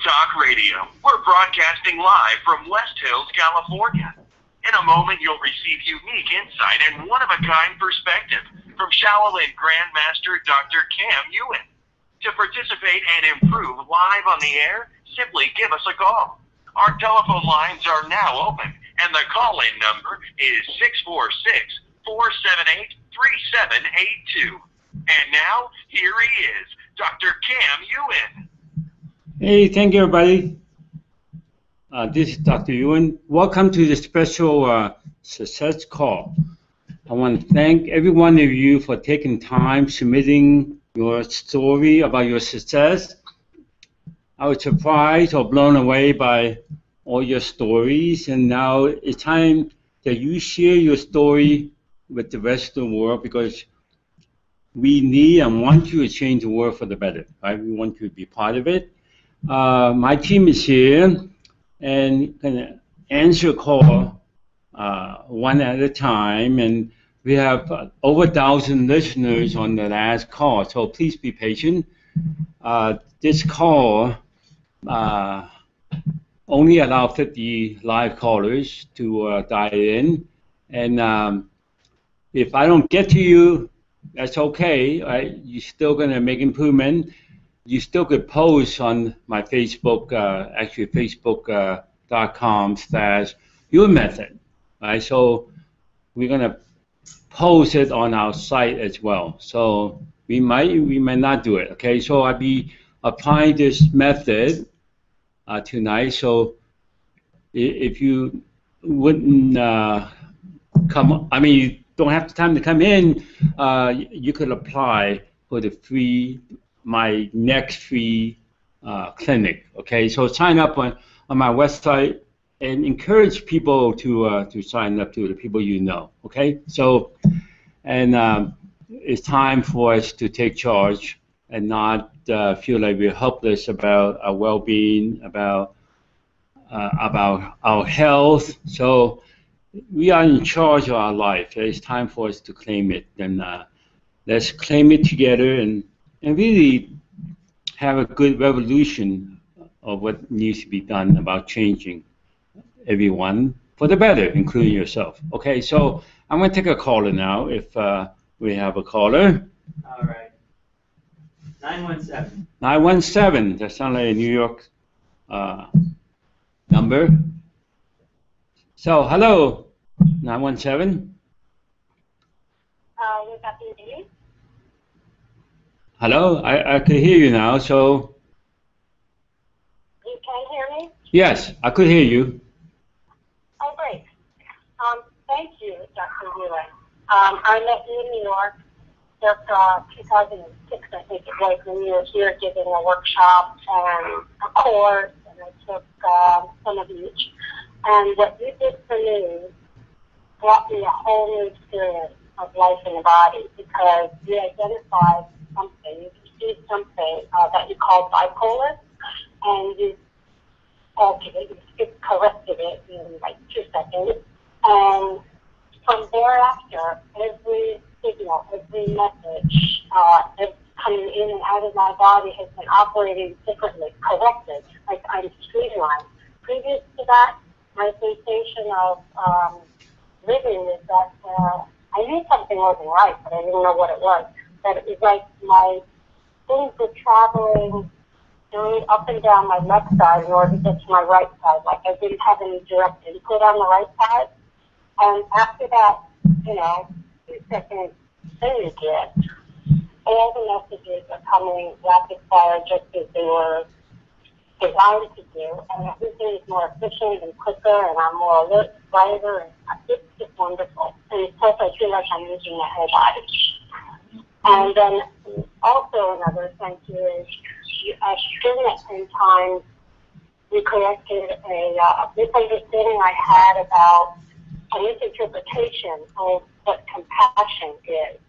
Talk Radio. We're broadcasting live from West Hills, California. In a moment, you'll receive unique insight and one-of-a-kind perspective from Shaolin Grandmaster Dr. Yuen. To participate and improve live on the air, simply give us a call. Our telephone lines are now open, and the call-in number is 646-478-3782. And now, here he is, Dr. Yuen. Hey, thank you, everybody. This is Dr. Yuen. Welcome to the special success call. I want to thank every one of you for taking time submitting your story about your success. I was surprised or blown away by all your stories, and now it's time that you share your story with the rest of the world, because we need and want you to change the world for the better, right? We want you to be part of it. My team is here and can answer call one at a time, and we have over 1,000 listeners on the last call, so please be patient. This call only allow 50 live callers to dial in, and if I don't get to you, that's okay, right? You're still going to make improvement. You still could post on my Facebook, actually facebook.com/YourMethod, right? So we're going to post it on our site as well. So we might not do it, okay? So I'll be applying this method tonight. So if you wouldn't come, I mean, you don't have the time to come in, you could apply for the my next free clinic, okay? So sign up on my website and encourage people to sign up, to the people you know, okay? So, and it's time for us to take charge and not feel like we're helpless about our well-being, about our health. So we are in charge of our life. It's time for us to claim it, and let's claim it together and really have a good revolution of what needs to be done about changing everyone for the better, including yourself. Okay, so I'm going to take a caller now, if we have a caller. All right. 917. 917, that sounds like a New York number. So, hello, 917. Would that be me? Hello, I could hear you now, so. You can hear me? Yes, I could hear you. Oh, great. Thank you, Dr. Yuen. I met you in New York circa 2006, I think it was, when you were here giving a workshop and a course, and I took some of each. And what you did for me brought me a whole new experience of life in the body, because you identified something, you perceived something that you called bipolar, and you altered it, you corrected it in like 2 seconds. And from thereafter, every signal, every message coming in and out of my body has been operating differently, corrected, like I'm streamlined. Previous to that, my sensation of living is that I knew something wasn't right, but I didn't know what it was. But it was like my things were traveling up and down my left side in order to get to my right side. Like I didn't have any direct input on the right side. And after that, 2-second thing you get, all the messages are coming rapid fire just as they were designed to do. And everything is more efficient and quicker, and I'm more alert, brighter, and it's just wonderful. And of course, I feel like I'm using my whole body. And then also another thank you is, during that same time, we corrected a misunderstanding I had about a misinterpretation of what compassion is.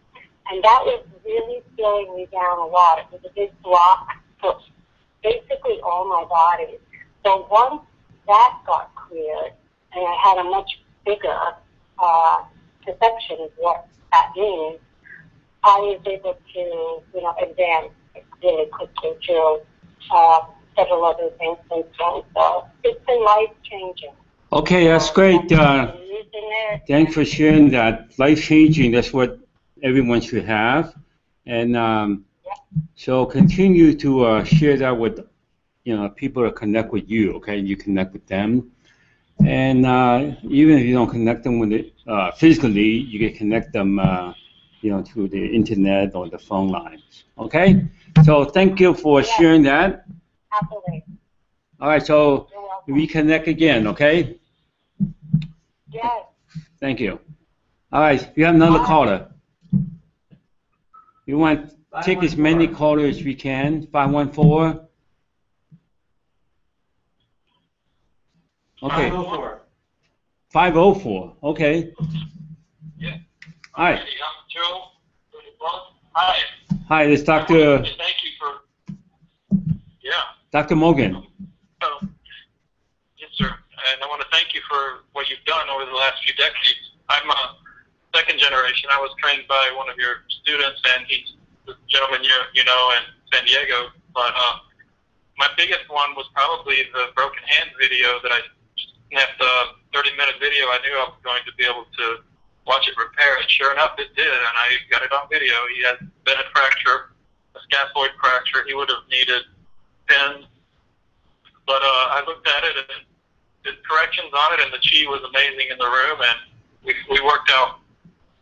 And that was really slowing me down a lot. It was a big block for basically all my body. So once that got cleared, and I had a much bigger perception of what that means, I was able to, advance really quickly to several other things since then. So it's been life-changing. Okay, that's great. Thanks for sharing that. Life-changing, that's what everyone should have. And so continue to share that with, people that connect with you, okay? You connect with them. And even if you don't connect them with it physically, you can connect them, through the internet or the phone lines, okay? So thank you for sharing that. Absolutely. All right, so we connect again, okay? Yes. Thank you. All right, we have another caller. We want to take as many callers as we can. 514. Okay. 504. 504. Okay. Yeah. All right. I'm Joe. Hi. Hi, it's Dr. Thank you for. Yeah. Dr. Morgan. Oh, yes, sir. And I want to thank you for what you've done over the last few decades. I'm a second generation. I was trained by one of your students, and he's the gentleman you know in San Diego. But my biggest one was probably the broken hand video that I snapped a 30-minute video. I knew I was going to be able to watch it repair it. Sure enough, it did, and I got it on video. He had bennett fracture, a scaphoid fracture. He would have needed pins. But I looked at it and did corrections on it, and the chi was amazing in the room, and we worked out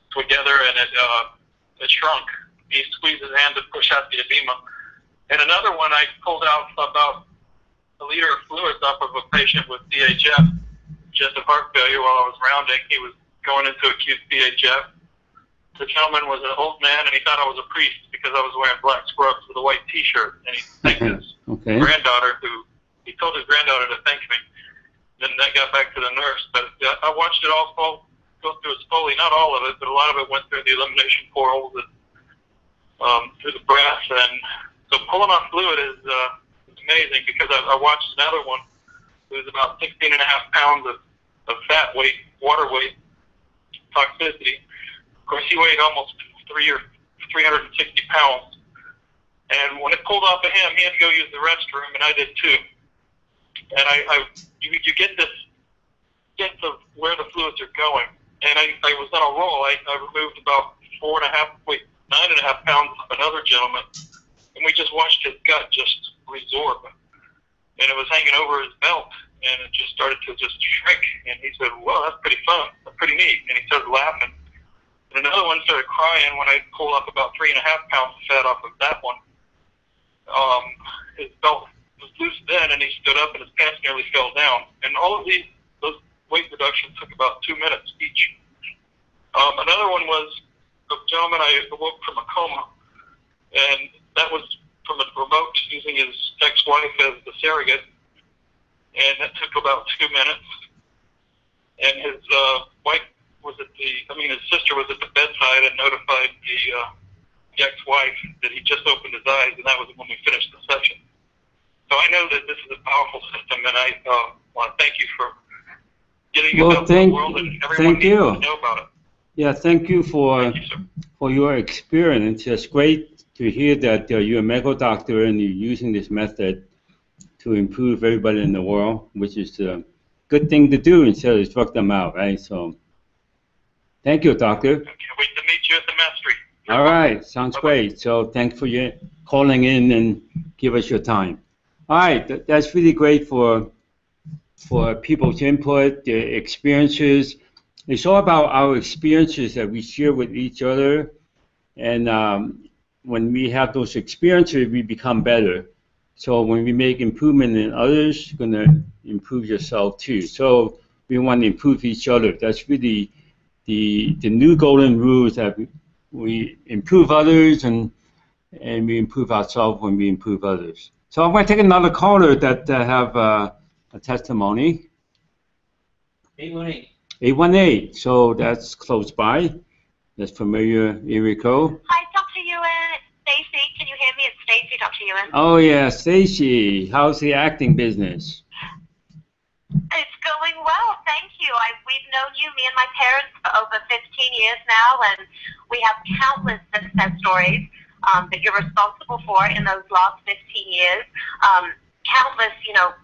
together, and it shrunk. He squeezed his hand to push out the edema. And another one, I pulled out about a liter of fluids off of a patient with CHF, congestive heart failure, while I was rounding. He was going into acute CHF. The gentleman was an old man, and he thought I was a priest because I was wearing black scrubs with a white T-shirt. And he thanked his granddaughter, he told his granddaughter to thank me. Then that got back to the nurse. But I watched it all go through its Foley. Not all of it, but a lot of it went through the elimination portals and through the breath. And so pulling off fluid is amazing, because I watched another one. It was about 16.5 pounds of fat weight, water weight, toxicity. Of course, he weighed almost 360 pounds. And when it pulled off of him, he had to go use the restroom, and I did too. And you get this sense of where the fluids are going. And I was on a roll. I removed about 9.5 pounds of another gentleman, and we just watched his gut just resorb. And it was hanging over his belt, and it just started to just shrink. And he said, well, that's pretty fun. That's pretty neat. And he started laughing. And another one started crying when I pulled up about 3.5 pounds of fat off of that one. His belt was loose then, and he stood up, and his pants nearly fell down. And all of those weight reductions took about 2 minutes each. Another one was a gentleman I awoke from a coma, and that was from a remote using his ex-wife as the surrogate, and that took about 2 minutes. And his wife was his sister was at the bedside and notified the ex-wife that he just opened his eyes, and that was when we finished the session. So I know that this is a powerful system, and I want to thank you for getting it out to the world, and everyone needs to know about it. Yeah, thank you for your experience. It's great to hear that you're a medical doctor and you're using this method to improve everybody in the world, which is a good thing to do instead of struck them out, right? So, thank you, doctor. I can't wait to meet you at the mastery. All right, sounds great. So, thanks for your calling in and give us your time. All right, that's really great for people's input, their experiences. It's all about our experiences that we share with each other, and when we have those experiences, we become better. So when we make improvement in others, you're going to improve yourself too. So we want to improve each other. That's really the new golden rule, is that we improve others and we improve ourselves when we improve others. So I'm going to take another caller that have a testimony. 818. 818, so that's close by. That's familiar area code. Hi, Dr. Yuen. It's Stacy. Can you hear me? It's Stacy, Dr. Yuen. Oh, yeah, Stacy. How's the acting business? It's going well, thank you. We've known you, me and my parents, for over 15 years now, and we have countless success stories that you're responsible for in those last 15 years. countless,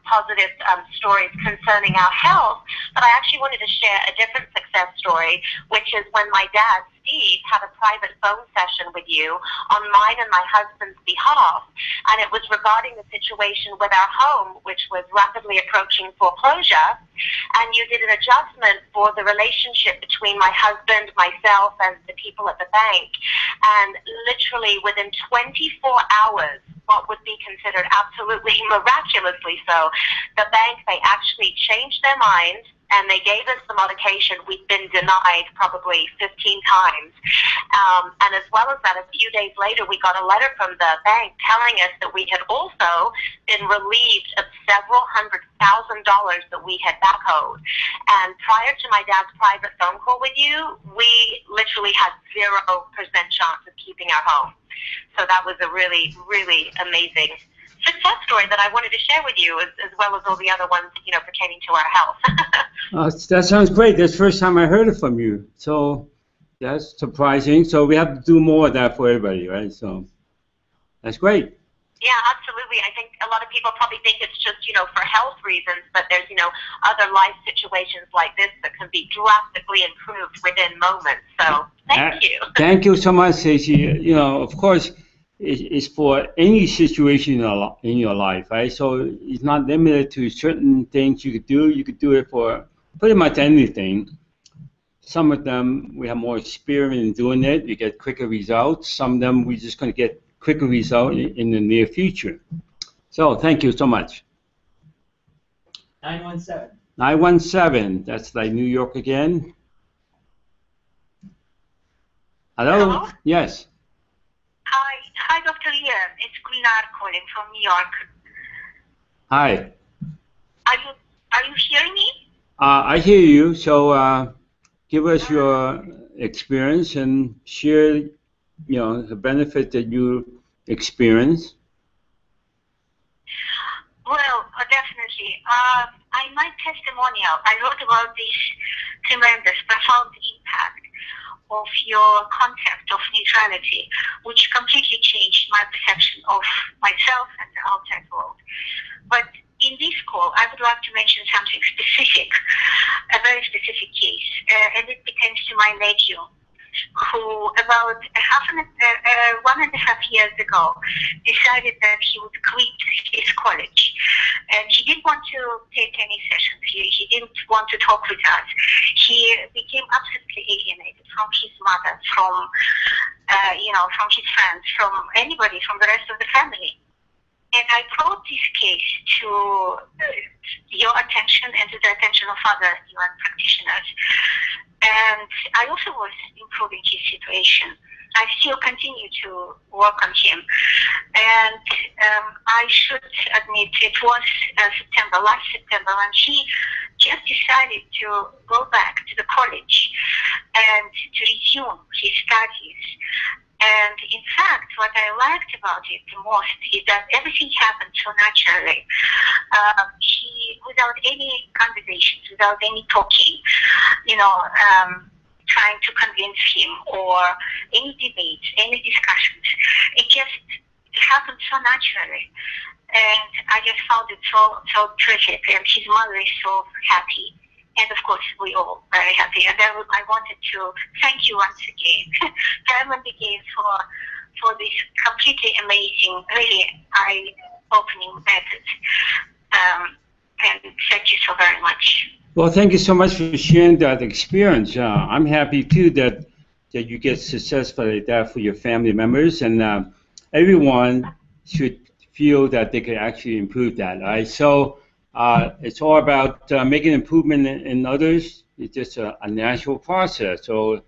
positive stories concerning our health, but I actually wanted to share a different success story, which is when my dad, Steve, had a private phone session with you on mine and my husband's behalf, and it was regarding the situation with our home, which was rapidly approaching foreclosure, and you did an adjustment for the relationship between my husband, myself, and the people at the bank, and literally within 24 hours, what would be considered absolutely miraculously so, the bank, they actually changed their mind and they gave us the modification. We'd been denied probably 15 times. And as well as that, a few days later, we got a letter from the bank telling us that we had also been relieved of several $100,000 that we had back owed. And prior to my dad's private phone call with you, we literally had 0% chance of keeping our home. So that was a really, really amazing success story that I wanted to share with you, as well as all the other ones, pertaining to our health. That sounds great. That's the first time I heard it from you. So that's surprising. So we have to do more of that for everybody, right? So that's great. Yeah, absolutely. I think a lot of people probably think it's just, for health reasons, but there's, other life situations like this that can be drastically improved within moments. So thank you. Thank you so much, Stacey. Of course, it's for any situation in your life, right? So it's not limited to certain things you could do. You could do it for pretty much anything. Some of them we have more experience in doing it. You get quicker results. Some of them we're just going to get quicker results in the near future. So thank you so much. 917. 917. That's like New York again. Hello? Yes. Hi, Dr. Yuen. It's Gunnar calling from New York. Hi. Are you hearing me? I hear you. So give us your experience and share, the benefit that you experience. Well, definitely. My testimonial, I wrote about this tremendous, profound impact of your concept of neutrality, which completely changed my perception of myself and the outside world. But in this call, I would like to mention something specific, a very specific case, and it pertains to my nephew, who about 1.5 years ago decided that he would quit his college. And he didn't want to take any sessions. He didn't want to talk with us. He became absolutely alienated from his mother, from his friends, from anybody, from the rest of the family. And I brought this case to your attention and to the attention of other UN practitioners. And I also was improving his situation. I still continue to work on him. And I should admit it was last September, when he just decided to go back to the college and to resume his studies. And in fact, what I liked about it the most is that everything happened so naturally. He, without any conversations, without any talking, trying to convince him, or any debates, any discussions, it just happened so naturally. And I just found it so terrific, and his mother is so happy. And of course, we all very happy. And I wanted to thank you once again, time and again, for this completely amazing, really eye-opening method. And thank you so very much. Well, thank you so much for sharing that experience. I'm happy too that you get successful at that for your family members, and everyone should feel that they can actually improve that. Right? So. It's all about making improvement in others. It's just a natural process. So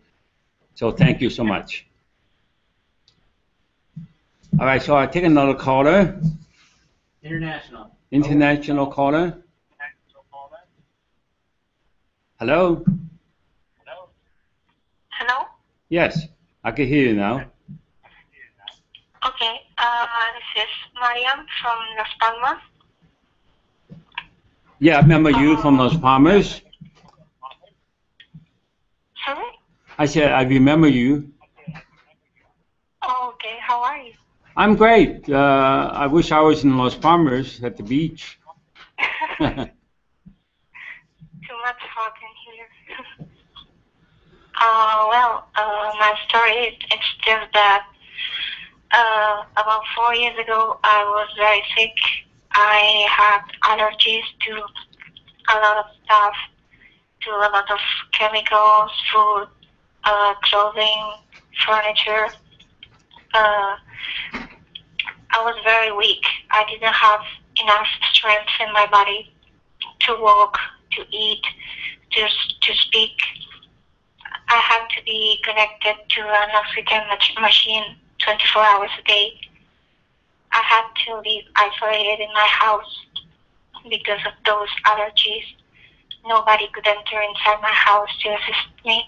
thank you so much. All right, so I take another caller. International caller. Hello? Hello? Yes, I can hear you now. Okay, this is Mariam from Las Palmas. Yeah, I remember you from Las Palmas. Sorry? I said I remember you. Oh, okay. How are you? I'm great. I wish I was in Los Palmas at the beach. Too much hot in here. My story is just that about 4 years ago, I was very sick. I had allergies to a lot of stuff, to a lot of chemicals, food, clothing, furniture. I was very weak. I didn't have enough strength in my body to walk, to eat, to speak. I had to be connected to an oxygen machine 24 hours a day. I had to live isolated in my house because of those allergies. Nobody could enter inside my house to assist me.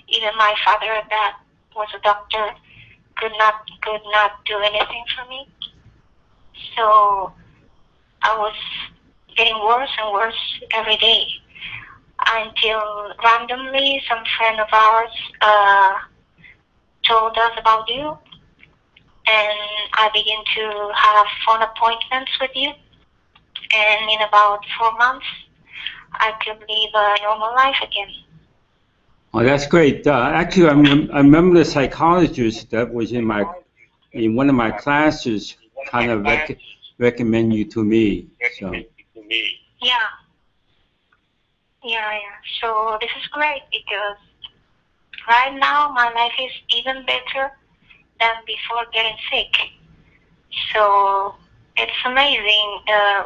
Even my father, that was a doctor, could not do anything for me. So I was getting worse and worse every day until randomly some friend of ours told us about you, and I began to have phone appointments with you. And in about 4 months, I could live a normal life again. Oh, that's great. Actually, I remember the psychologist that was in one of my classes kind of recommend you to me. So. Yeah. So this is great because right now my life is even better than before getting sick. So it's amazing.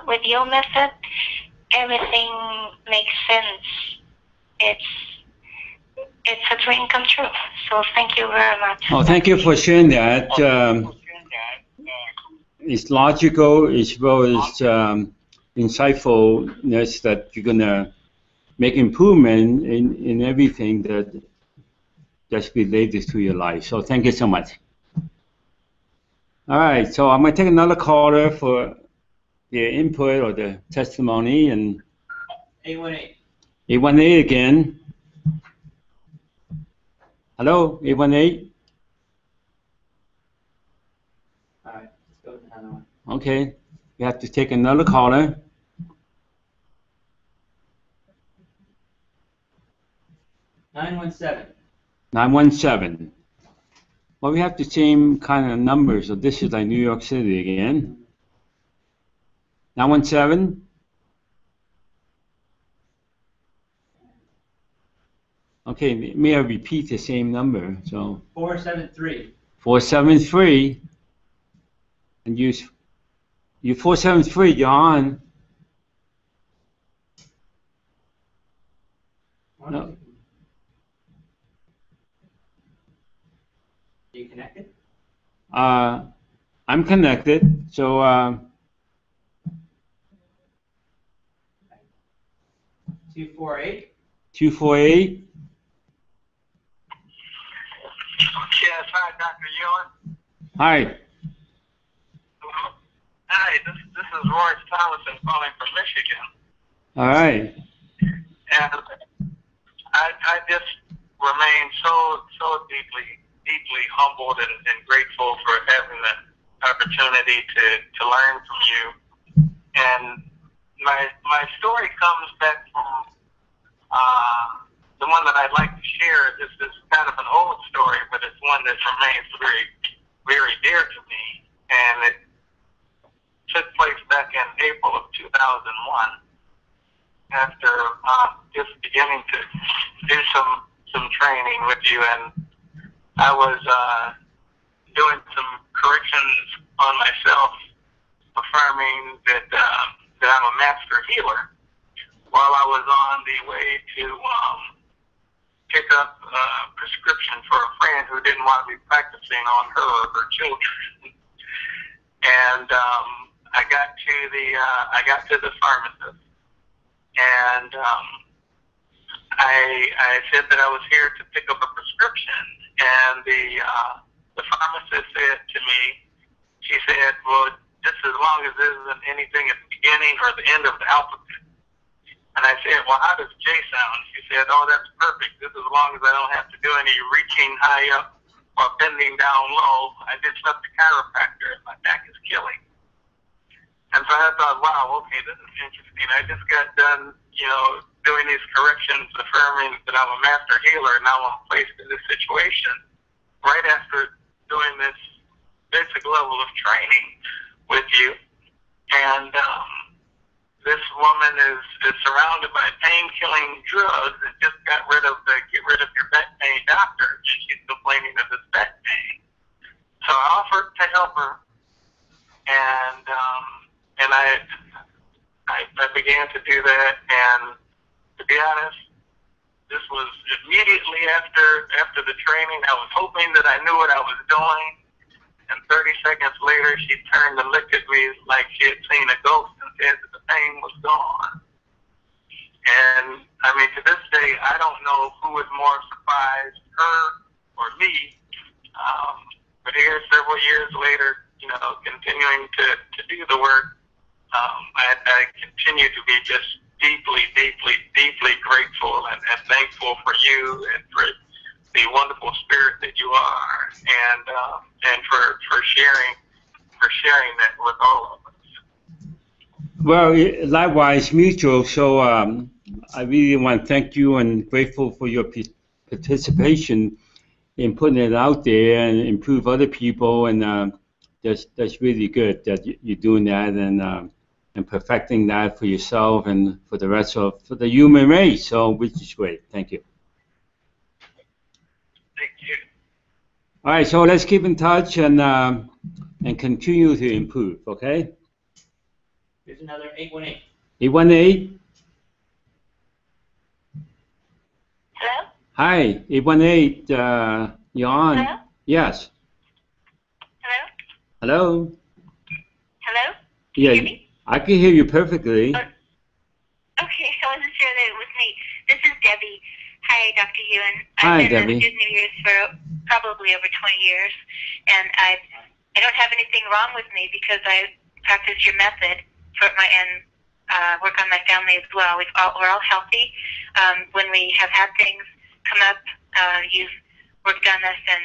With your method, everything makes sense. It's a dream come true. So thank you very much. Oh, thank you for sharing that. It's logical as well as insightfulness that you're gonna make improvement in everything that's related to your life. So thank you so much. All right, so I'm gonna take another caller for the input or the testimony, and 818. 818 again. Hello, 818. All right, let's go with another one. Okay, you have to take another caller. 917. 917. Well, we have the same kind of numbers, so this is like New York City again. 917. Okay, may I repeat the same number? So 473. 473. And you 473, you're on. No. Are you connected? I'm connected, so 248. 248. Yes, hi, Dr. Yuen. Hi. Hi, this is Royce Thomason calling from Michigan. All right. And I just remain so deeply humbled and grateful for having the opportunity to learn from you. And my story comes back from the one that I'd like to share. This is kind of an old story, but it's one that remains very, very dear to me. And it took place back in April of 2001 after just beginning to do some training with you. And I was doing some corrections on myself, affirming that I'm a master healer, while I was on the way to pick up a prescription for a friend who didn't want to be practicing on her or her children. And I got to the pharmacist, and I said that I was here to pick up a prescription, and the pharmacist said to me, she said, well, just as long as there isn't anything at the beginning or the end of the alphabet. And I said, well, how does J sound? She said, oh, that's perfect. Just as long as I don't have to do any reaching high up while bending down low, I just left the chiropractor, and my back is killing. And so I thought, wow, okay, this is interesting. I just got done, doing these corrections, affirming that I'm a master healer, and now I'm placed in this situation right after doing this basic level of training with you. And this woman is surrounded by pain-killing drugs and just got rid of the get rid of your back pain doctor, and she's complaining of this back pain. So I offered to help her, and I began to do that. And to be honest, this was immediately after the training. I was hoping that I knew what I was doing, and 30 seconds later, she turned and looked at me like she had seen a ghost and said that the pain was gone. And I mean, to this day, I don't know who was more surprised, her or me. But here, several years later, continuing to do the work, I continue to be just deeply, deeply, deeply grateful and thankful for you and for the wonderful spirit that you are, and for sharing that with all of us. Well, likewise, mutual. So I really want to thank you and grateful for your participation in putting it out there and improve other people. And that's really good that you're doing that and perfecting that for yourself and for the rest of for the human race. So, which is great. Thank you. Thank you. All right, so let's keep in touch and continue to improve. Okay. Here's another 818. 818. Hello? Hi, 818. You're on. Hello? Yes. Hello? Hello. Hello? Can Yeah, you hear me? I can hear you perfectly. Okay, I wasn't sure that it was me. This is Debbie. Hi, Dr. Yuen. Hi, I've been Debbie. a student of yours for probably over 20 years, and I don't have anything wrong with me because I practice your method and work on my family as well. We're all healthy. When we have had things come up, you've worked on us and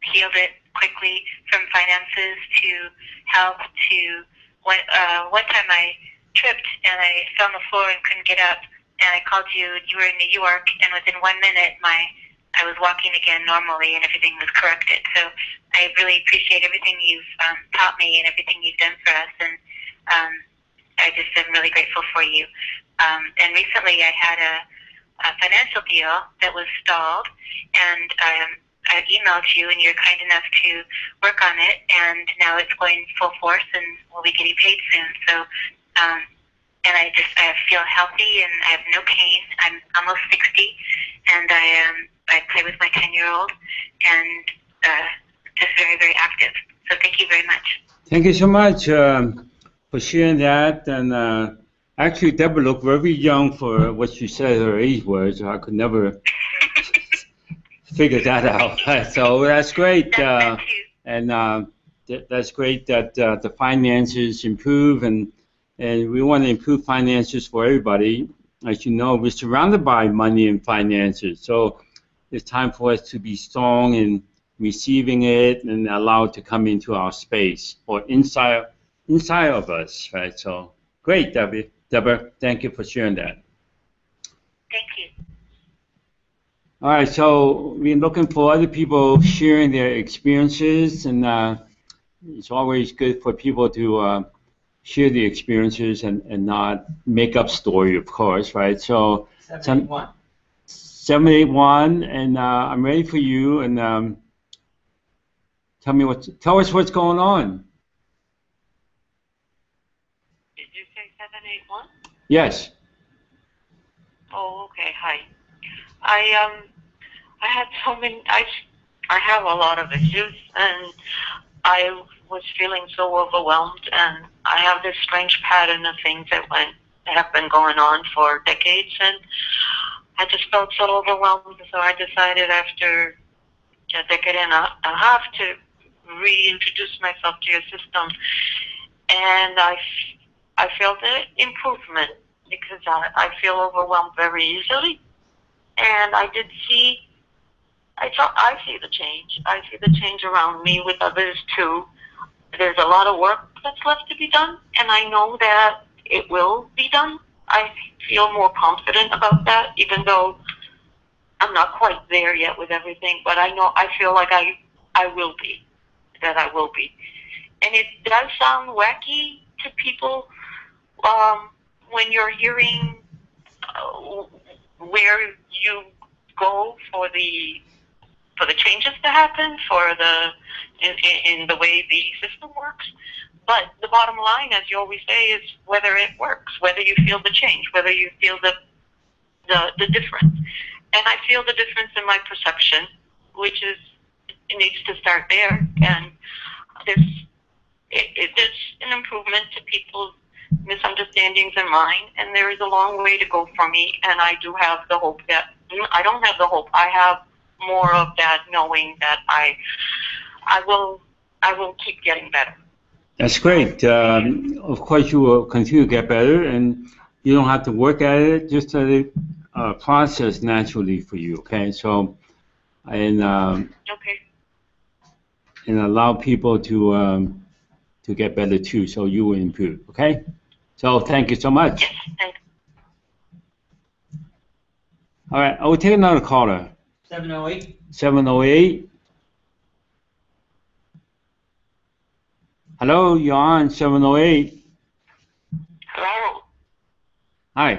healed it quickly, from finances to health to one time I tripped and I fell on the floor and couldn't get up, and I called you. You were in New York, and within 1 minute I was walking again normally and everything was corrected. So I really appreciate everything you've taught me and everything you've done for us, and I just am really grateful for you. And recently I had a financial deal that was stalled, and I emailed you, and you're kind enough to work on it, and now it's going full force, and we'll be getting paid soon. So, and I feel healthy, and I have no pain. I'm almost 60, and I play with my 10-year-old, and just very, very active. So thank you very much. Thank you so much for sharing that. And actually, Deborah looked very young for what she said her age was. I could never figure that out. So that's great. And that's great that the finances improve, and we want to improve finances for everybody. As you know, we're surrounded by money and finances. So it's time for us to be strong in receiving it and allow it to come into our space or inside of us, right? So great, Deborah. Thank you for sharing that. Thank you. All right, so we're looking for other people sharing their experiences, and it's always good for people to share the experiences and not make up story, of course, right? So 781. 781, and I'm ready for you, and tell us what's going on. Did you say 781? Yes. Oh, okay. Hi. I had so many. I have a lot of issues, and I was feeling so overwhelmed. And I have this strange pattern of things that have been going on for decades, and I just felt so overwhelmed. So I decided after a decade and a half to reintroduce myself to your system, and I felt an improvement because I feel overwhelmed very easily. And I did see I see the change. I see the change around me with others too. There's a lot of work that's left to be done, and I know that it will be done. I feel more confident about that, even though I'm not quite there yet with everything, but I feel like I will be, that I will be. And it does sound wacky to people when you're hearing where you go for the changes to happen, in the way the system works. But the bottom line, as you always say, is whether it works, whether you feel the change, whether you feel the difference. And I feel the difference in my perception, which is, it needs to start there. And there's an improvement to people's misunderstandings and mine, and there is a long way to go for me. And I do have the hope that, I don't have the hope, I have more of that knowing that I will keep getting better. That's great. Of course, you will continue to get better, and you don't have to work at it. Just let it process naturally for you. Okay, so and Okay. and allow people to get better too, so you will improve. Okay, so thank you so much. Yes, thanks. All right, I will take another caller. 708. 708. Hello, you're on 708. Hello, Hi.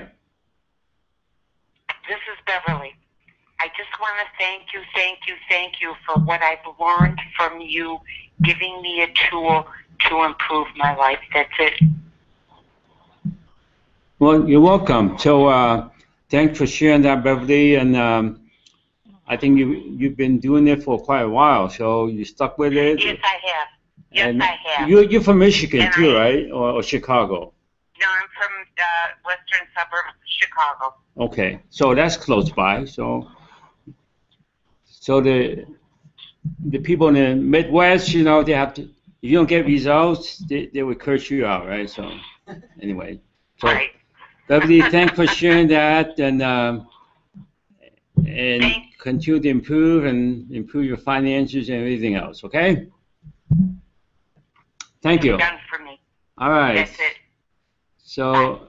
This is Beverly. I just want to thank you for what I've learned from you, giving me a tool to improve my life. That's it. Well, you're welcome. So thanks for sharing that, Beverly. And I think you've been doing it for quite a while, so you stuck with it. Yes, I have. Yes, And I have. you're from Michigan And too, right? Or Chicago? No, I'm from western suburbs of Chicago. Okay, so that's close by. So the people in the Midwest, you know, they have to. If you don't get results, they will curse you out, right? So anyway, so Right. Beverly, thanks for sharing that, and continue to improve and improve your finances and everything else. Okay. Thank you. Done for me. All right. That's it. So,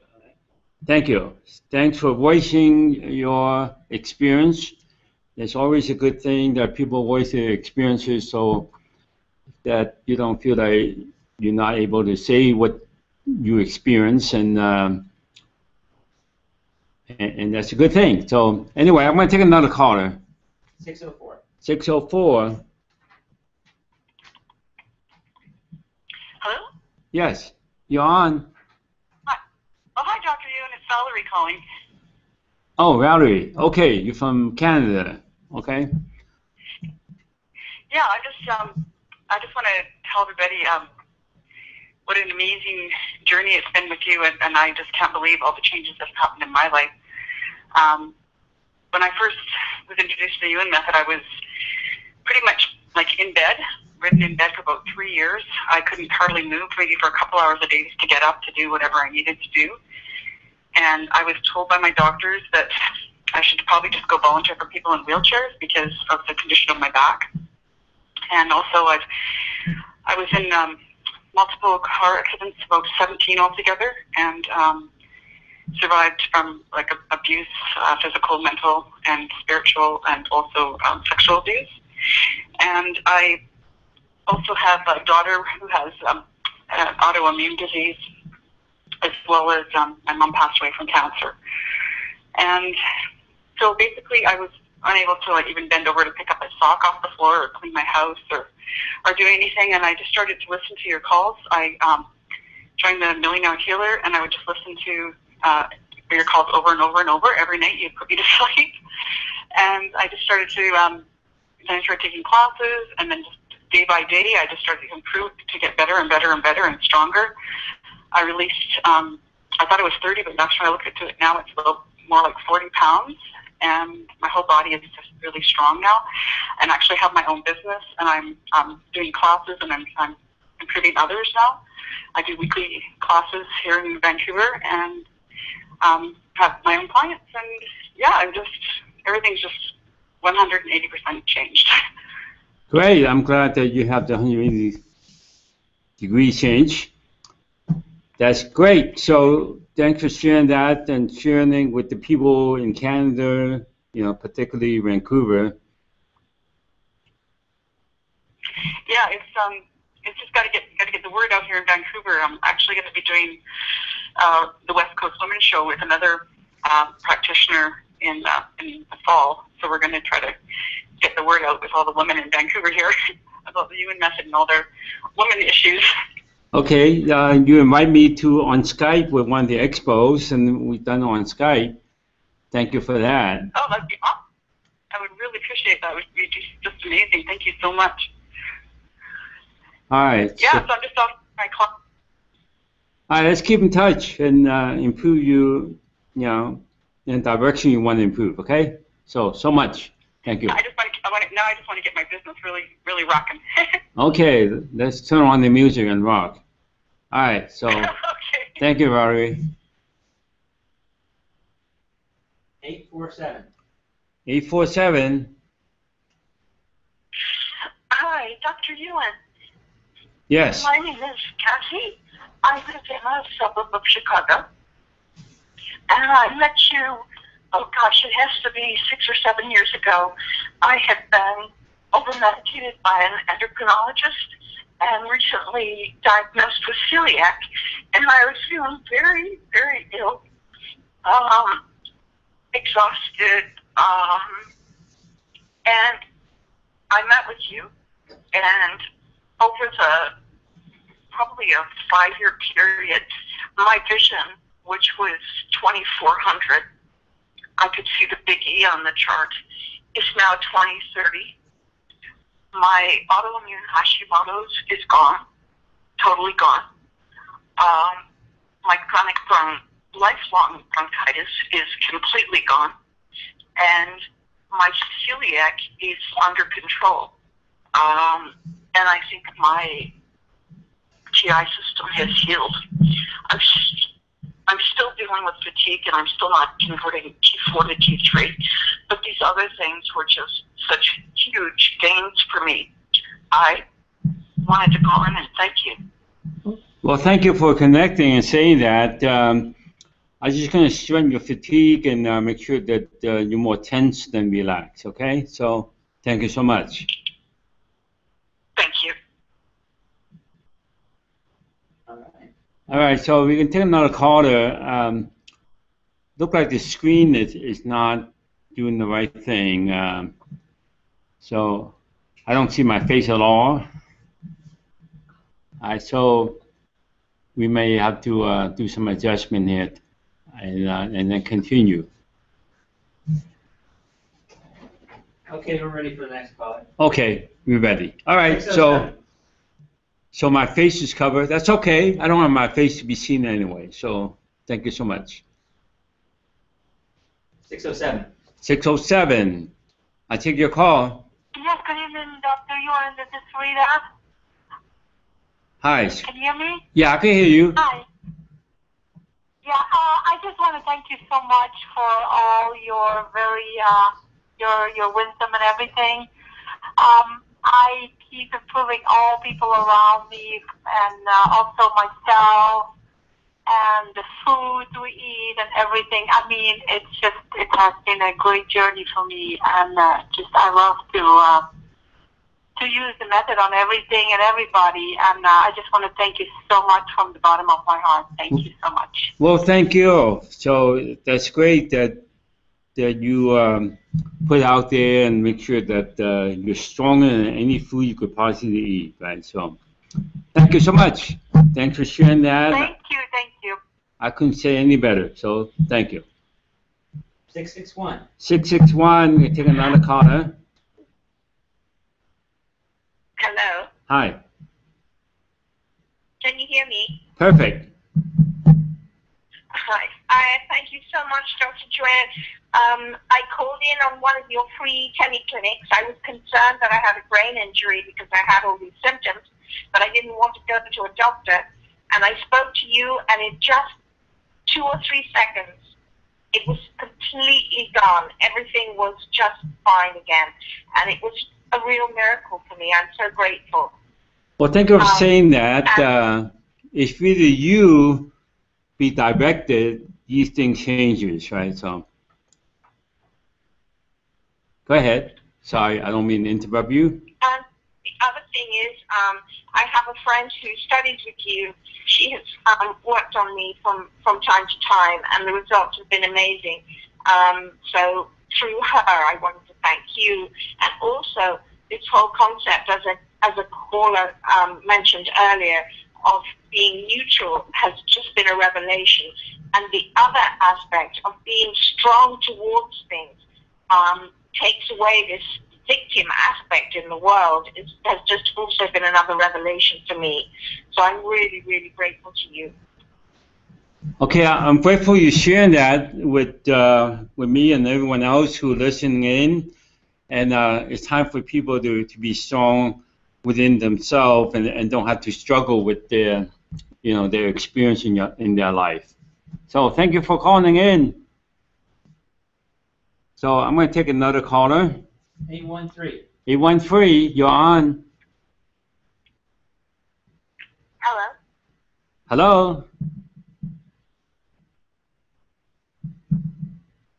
thank you. Thanks for voicing your experience. It's always a good thing that people voice their experiences so that you don't feel like you're not able to say what you experience, and that's a good thing. So, anyway, I'm going to take another caller. 604. 604. Hello? Yes, you're on. Hi. Oh, hi, Dr. Yuen. It's Valerie calling. Oh, Valerie. Okay, you're from Canada. Okay. Yeah, I just want to tell everybody what an amazing journey it's been with you, and I just can't believe all the changes that have happened in my life. When I first was introduced to the Yuen method, I was pretty much like in bed, written in bed for about 3 years. I couldn't hardly move, maybe for a couple hours a day just to get up to do whatever I needed to do. And I was told by my doctors that I should probably just go volunteer for people in wheelchairs because of the condition of my back. And also I was in multiple car accidents, about 17 altogether, and survived from like abuse, physical, mental, and spiritual, and also sexual abuse. And I also have a daughter who has an autoimmune disease, as well as my mom passed away from cancer. And so basically I was unable to like even bend over to pick up a sock off the floor or clean my house or do anything. And I just started to listen to your calls. I joined the Millionaire Healer, and I would just listen to your calls over and over and over. Every night you'd put me to sleep. And I just started to, then I started taking classes, and then just day by day I just started to improve, to get better and better and better and stronger. I released, I thought it was 30, but actually when I look into it now, it's a little more like 40 pounds. And my whole body is just really strong now. And I actually have my own business, and I'm doing classes, and I'm improving others now. I do weekly classes here in Vancouver, and have my own clients. And yeah, everything's just 180% changed. Great. I'm glad that you have the 180-degree change. That's great. So thanks for sharing that and sharing with the people in Canada, particularly Vancouver. Yeah, it's just got to get the word out here in Vancouver. I'm actually going to be doing the West Coast Women's Show with another practitioner in the fall. So we're going to try to get the word out with all the women in Vancouver here about the Yuen method and all their women issues. Okay, you invite me to on Skype with one of the expos, and we've done it on Skype. Thank you for that. Oh, that'd be awesome. I would really appreciate that. It would be just amazing. Thank you so much. All right. Yeah, so I'm just off my class. All right, let's keep in touch and improve you, in the direction you want to improve, okay? So much. Thank you. I just want to get my business really, really rocking. Okay, let's turn on the music and rock. All right, so Okay. Thank you, Valerie. 847. 847. Hi, Dr. Yuen. Yes. My name is Kathy. I live in a suburb of Chicago. And I met you, oh gosh, it has to be 6 or 7 years ago. I had been over-medicated by an endocrinologist and recently diagnosed with celiac. And I was feeling very, very ill, exhausted. And I met with you. And over probably a 5-year period, my vision, which was 2400, I could see the big E on the chart, is now 2030. My autoimmune Hashimoto's is gone, totally gone. My chronic lifelong bronchitis is completely gone. And my celiac is under control. And I think my GI system has healed. I'm still dealing with fatigue, and I'm still not converting T4 to T3. But these other things were just such huge gains for me. I wanted to call in and thank you. Well, thank you for connecting and saying that. I'm just going to strengthen your fatigue and make sure that you're more tense than relaxed, okay? So thank you so much. Thank you. All right, so we can take another caller. Look like the screen is not doing the right thing. So I don't see my face at all. So we may have to do some adjustment here and then continue. Okay, we're ready for the next caller. Okay, we're ready. All right, 607. so my face is covered. That's okay. I don't want my face to be seen anyway. So thank you so much. 607. 607. I take your call. Yes, good evening, Dr. Yuen. This is Rita. Hi. Can you hear me? Yeah, I can hear you. Hi. Yeah, I just want to thank you so much for all your your wisdom and everything. I keep improving all people around me and also myself and the food we eat and everything. I mean, it has been a great journey for me, and I love to use the method on everything and everybody, and I just want to thank you so much from the bottom of my heart. Thank you so much. Well, thank you. So that's great that you put out there and make sure that you're stronger than any food you could possibly eat, right? So thank you so much. Thanks for sharing that. Thank you. I couldn't say any better, so thank you. 661. 661, we take another caller. Hello. Hi. Can you hear me? Perfect. Hi. Thank you so much, Dr. Yuen. I called in on one of your free teleclinics. I was concerned that I had a brain injury because I had all these symptoms, but I didn't want to go to a doctor. And I spoke to you, and in just 2 or 3 seconds, It was completely gone. Everything was just fine again. And it was a real miracle for me. I'm so grateful. Well, thank you for saying that. If really you be directed, these things changes, right? So, go ahead. Sorry, I don't mean to interrupt you. The other thing is, I have a friend who studies with you. She has worked on me from time to time, and the results have been amazing. So through her, I wanted to thank you, and also this whole concept, as a caller mentioned earlier, of being neutral has just been a revelation. And the other aspect of being strong towards things takes away this victim aspect in the world has just also been another revelation for me. So I'm really, really grateful to you. Okay, I'm grateful you're sharing that with me and everyone else who listening in. And it's time for people to be strong within themselves and don't have to struggle with their experience in their life. So thank you for calling in. So I'm going to take another caller. 813. 813, you're on. Hello? Hello?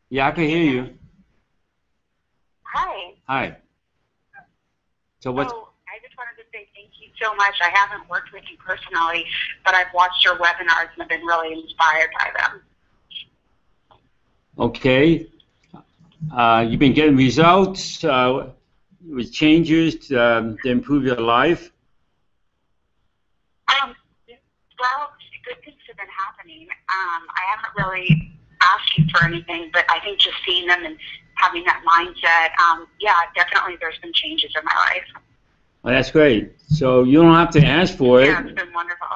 Yeah, I can hear you. Hi. Hi. So what's... So I just wanted to say thank you so much. I haven't worked with you personally, but I've watched your webinars and have been really inspired by them. Okay. You've been getting results with changes to improve your life? Well, good things have been happening. I haven't really asked you for anything, but I think just seeing them and having that mindset, yeah, definitely there's been changes in my life. Well, that's great. So you don't have to ask for it. Yeah, it's been wonderful.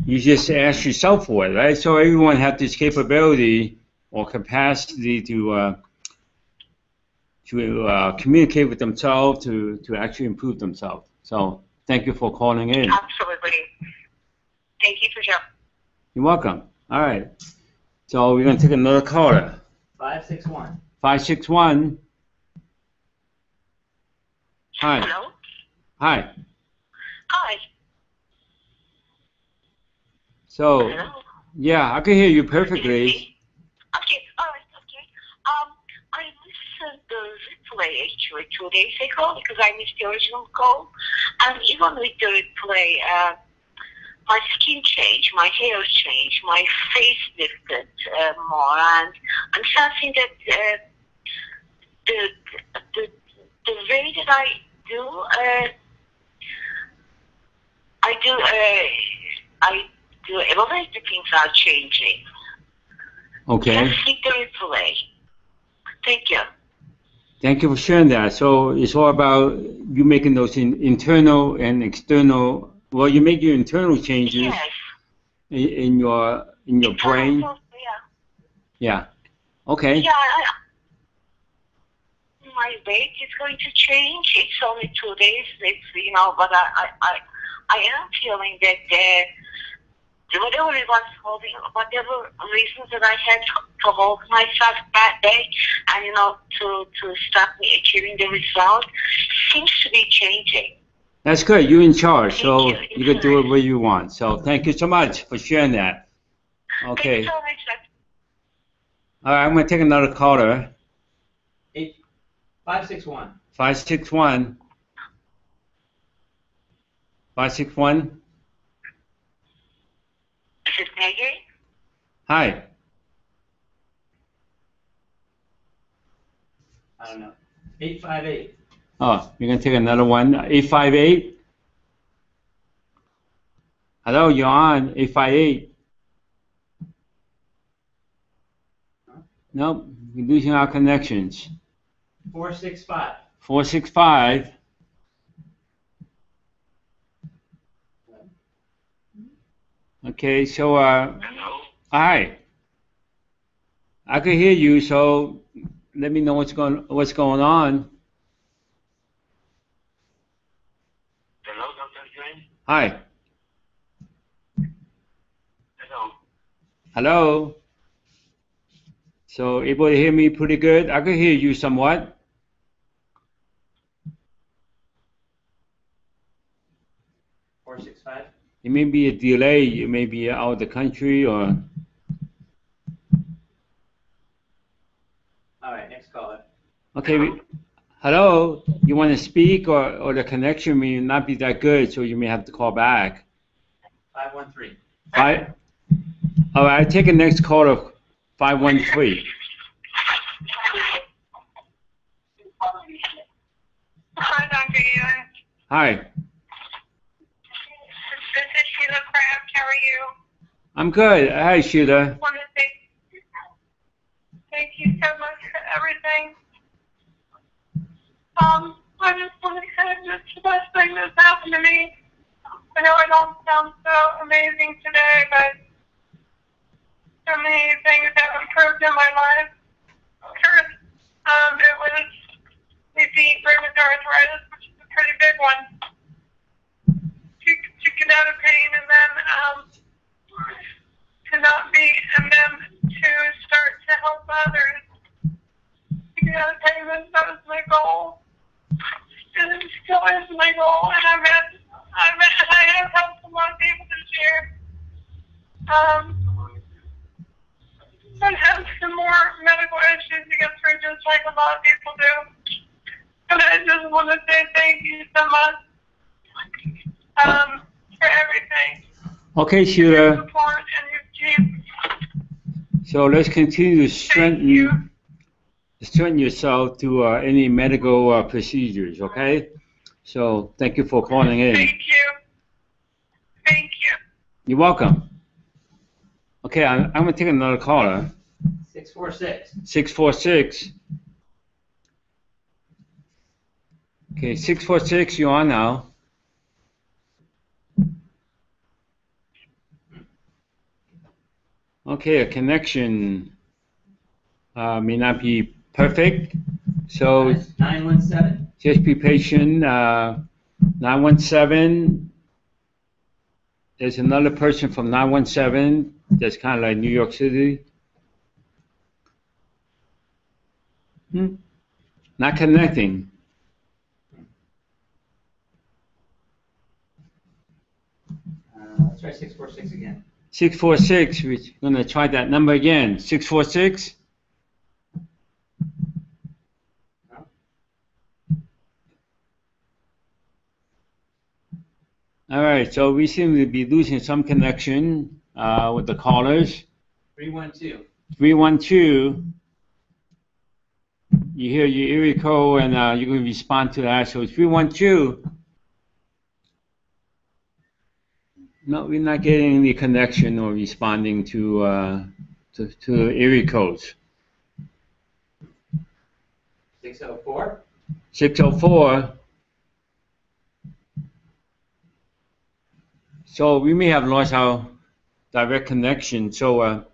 You just ask yourself for it, right? So everyone has this capability or capacity to communicate with themselves, to actually improve themselves. So thank you for calling in. Absolutely. Thank you for sharing. You're welcome. All right. So we're going to take another caller. 561. 561. Hi. Hello? Hi. Hi. So, Hello? yeah, I can hear you perfectly. Okay, all right, okay. I listened to the replay actually 2 days ago because I missed the original call. And even with the replay, my skin changed, my hair changed, my face lifted more, and I'm sensing that the way that I do elevate the things are changing. Okay. Just with the replay. Thank you. Thank you for sharing that. So it's all about you making those internal and external. Well, you make your internal changes Yes. in your brain. Yeah. Yeah. Okay. Yeah. My weight is going to change. It's only 2 days. But I am feeling that whatever it was holding, whatever reasons that I had to hold myself back, and to stop me achieving the result, seems to be changing. That's good. You're in charge, so Thank you can do it where you want. So thank you so much for sharing that. Okay. Thank you so much. All right, I'm going to take another caller. 561. 561. 561. This is Maggie. Hi. I don't know. 858. Oh, you're going to take another one. 858. Hello, you're on. 858. Nope, we're losing our connections. 465. 465. Okay, so Hello? hi. I can hear you, so let me know what's going on. Hello, Dr. Yuen? Hi. Hello? Hello. So able to hear me pretty good? I can hear you somewhat. 465. It may be a delay. You may be out of the country or. All right, next caller. Okay. Hello. You want to speak or the connection may not be that good, so you may have to call back. 513. All right. Take the next call of 513. Hi, Dr. Yuen. Hi. This is Sheila Kraft. How are you? I'm good. Hi, Sheila. I want to say thank you so much for everything. I just want to say it's the best thing that's happened to me. I know I don't sound so amazing today, but so many things have improved in my life. First, it was defeat rheumatoid arthritis, which is a pretty big one, to get out of pain, and then to not be, and then to start to help others to get out of pain. That was my goal, and it still is my goal. And I have helped a lot of people this year. I have some more medical issues to get through, just like a lot of people do. And I just want to say thank you so much for everything. Okay, Sheila. Your support and your team. So let's continue to strengthen yourself to any medical procedures, okay? So thank you for calling in. Thank you. Thank you. You're welcome. Okay, I'm going to take another caller. 646. 646. Okay, 646, you're on now. Okay, a connection may not be perfect, so 917. just be patient. 917, there's another person from 917 that's kind of like New York City. Not connecting. Let's try 646 again. 646, we're going to try that number again. 646. No. All right, so we seem to be losing some connection with the callers. 312. 312. You hear your area code and you're going to respond to that. So 312. No, we're not getting any connection or responding to area codes. 604. 604. So we may have lost our direct connection. So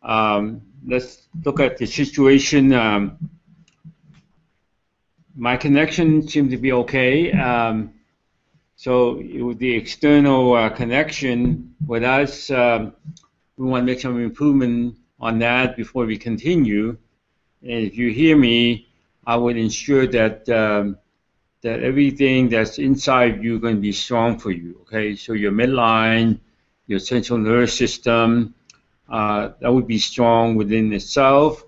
let's look at the situation. My connection seems to be okay. So with the external connection with us, we want to make some improvement on that before we continue. And if you hear me, I would ensure that that everything that's inside you is going to be strong for you. Okay, so your midline, your central nervous system, that would be strong within itself.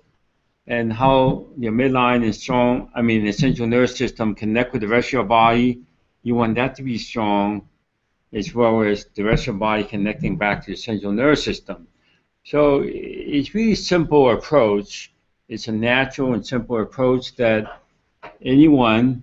And how your midline is strong, the central nervous system connect with the rest of your body. You want that to be strong, as well as the rest of your body connecting back to the central nervous system. So it's really simple approach. It's a natural and simple approach that anyone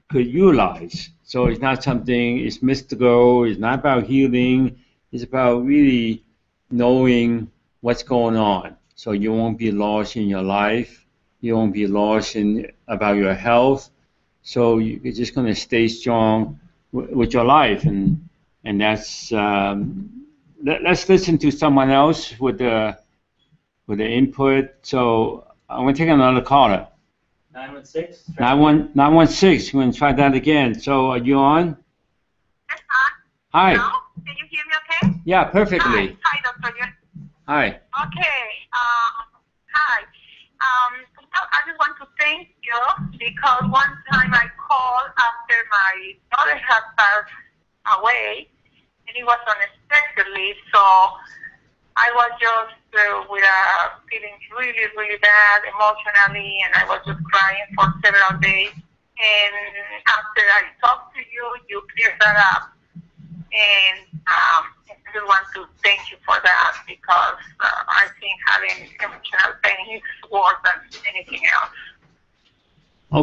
could utilize. So it's not something, it's mystical, it's not about healing, it's about really knowing what's going on. So you won't be lost in your life, you won't be lost in about your health. So you're just going to stay strong with your life, and that's. Let's listen to someone else with the input. So I'm going to take another caller. 916. 916. We're going to try that again. So are you on? Yes, hi. Hi. Hello? Can you hear me okay? Yeah, perfectly. Hi, Dr. Yuen. Hi. Okay. Hi. I just want to thank you because one time I called after my daughter had passed away, and it was unexpectedly, so I was just feeling really, really bad emotionally, and I was just crying for several days. And after I talked to you, you cleared that up. And I just want to thank you for that because I think having emotional pain is worse than anything else.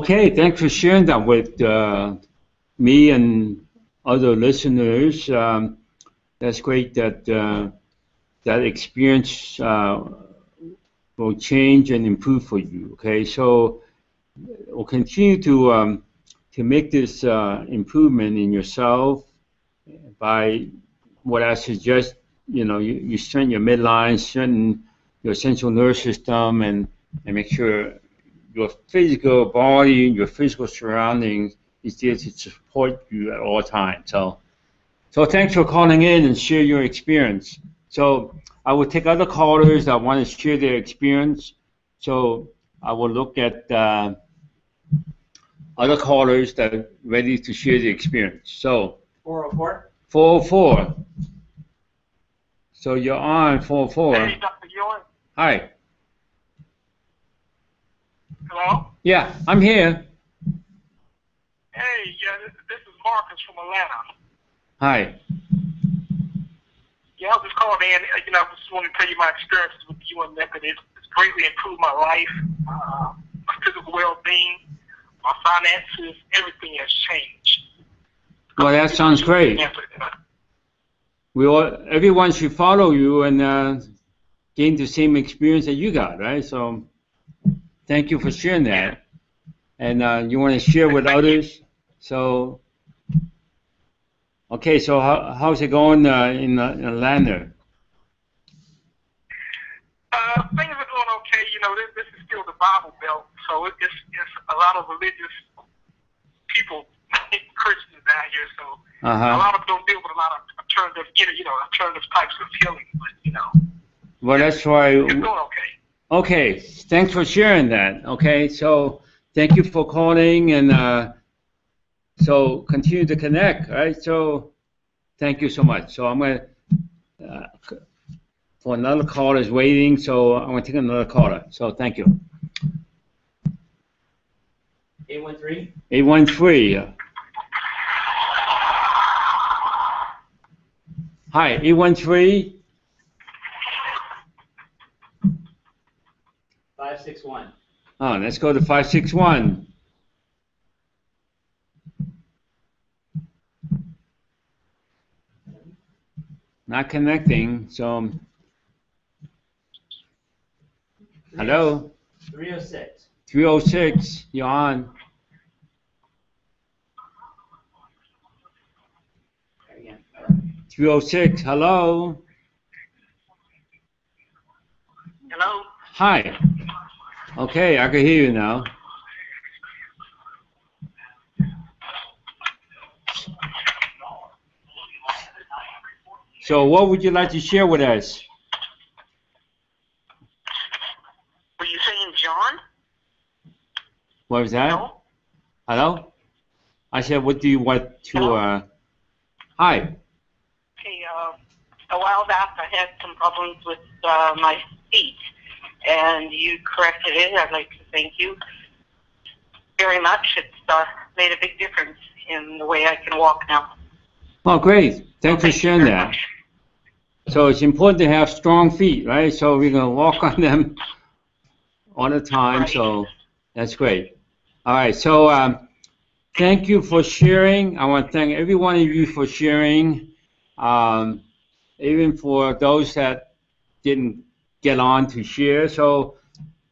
Okay, thanks for sharing that with me and other listeners. That's great that that experience will change and improve for you. Okay, so we'll continue to make this improvement in yourself by what I suggest. You strengthen your midline, strengthen your central nervous system, and make sure your physical body, your physical surroundings is there to support you at all times. So thanks for calling in and share your experience. So I will take other callers that want to share their experience. So I will look at other callers that are ready to share the experience. So 404. 404. So you're on 404. Hey, Dr. Yuen. Hi. Hello? Yeah, I'm here. Hey, yeah, this is Marcus from Atlanta. Hi. Yeah, I was just calling in. I just want to tell you my experiences with the UN method. It's greatly improved my life, my physical well-being, my finances, everything has changed. Well, that sounds great. Everyone should follow you and gain the same experience that you got, right? So thank you for sharing that. And you want to share with others? So, okay, so how's it going in Atlanta? Things are going okay. This is still the Bible Belt, so it's a lot of religious people, Christians down here. So a lot of them don't deal with a lot of alternative types of healing. But well, that's why. It's going okay. Okay, thanks for sharing that. Okay, so thank you for calling, and so continue to connect. Right. So thank you so much. So I'm gonna. For another caller is waiting, so I'm going to take another caller. So thank you. 813. 813. Hi, 813. 561. Oh, let's go to 561. Not connecting, so. Hello? 306. 306, you're on. Again. 306, hello? Hello? Hi. Okay, I can hear you now. So what would you like to share with us? Were you saying John? What was that? No? Hello? I said, what do you want to, hi. Okay, a while back I had some problems with my feet, and you corrected it. I'd like to thank you very much. It's made a big difference in the way I can walk now. Oh, great. Thanks for sharing that. Much. So it's important to have strong feet, right? So we're going to walk on them all the time. Right. So that's great. All right. So thank you for sharing. I want to thank every one of you for sharing, even for those that didn't get on to share. So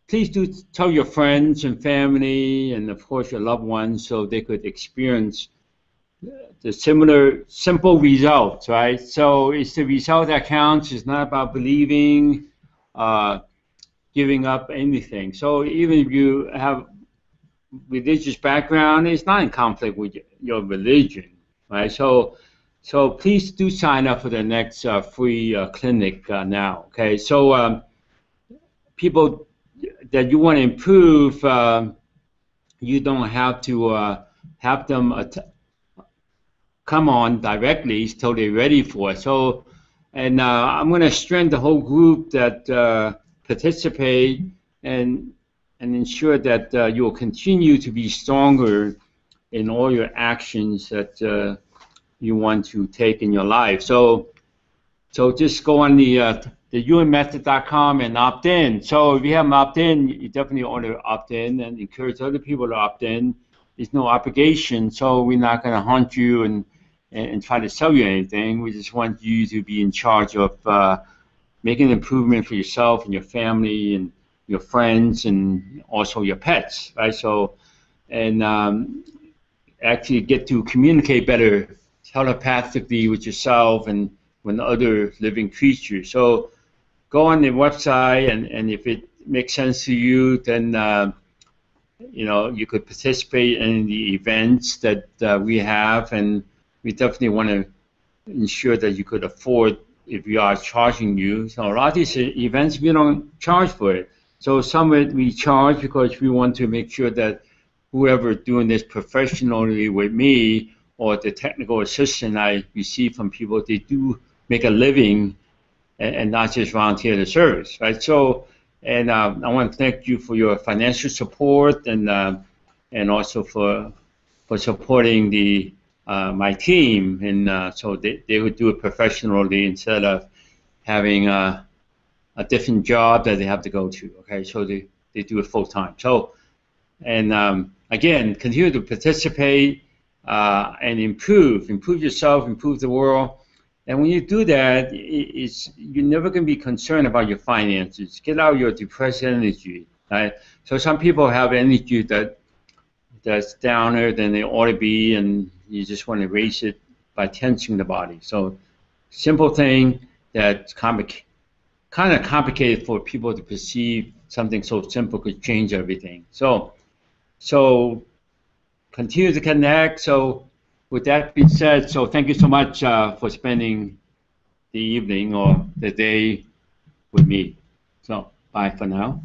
please do tell your friends and family and, of course, your loved ones so they could experience the similar simple results, right? So it's the result that counts. It's not about believing, giving up anything. So even if you have religious background, it's not in conflict with your religion, right? So please do sign up for the next free clinic now, okay? So people that you want to improve, you don't have to have them come on directly till they're ready for it. So, and I'm going to strengthen the whole group that participate and ensure that you will continue to be stronger in all your actions that you want to take in your life. So just go on the yuenmethod.com and opt in. So if you haven't opted in, you definitely ought to opt in and encourage other people to opt in. There's no obligation, so we're not going to hunt you and try to sell you anything. We just want you to be in charge of making an improvement for yourself and your family and your friends and also your pets, right? So, and actually get to communicate better telepathically with yourself and with other living creatures. So go on the website, and if it makes sense to you, then you could participate in the events that we have, and we definitely want to ensure that you could afford if we are charging you. So a lot of these events, we don't charge for it. So some of it we charge because we want to make sure that whoever doing this professionally with me or the technical assistant I receive from people, they do make a living and not just volunteer the service, right? So, and I want to thank you for your financial support and also for supporting the my team, and so they would do it professionally instead of having a different job that they have to go to. Okay, so they do it full time. So, and again, continue to participate and improve yourself, improve the world. And when you do that, you're never going to be concerned about your finances. Get out your depressed energy, right? So some people have energy that's downer than they ought to be, and you just want to raise it by tensing the body. So simple thing that's kind of complicated for people to perceive. Something so simple could change everything. So continue to connect. So with that being said, so thank you so much for spending the evening or the day with me. So bye for now.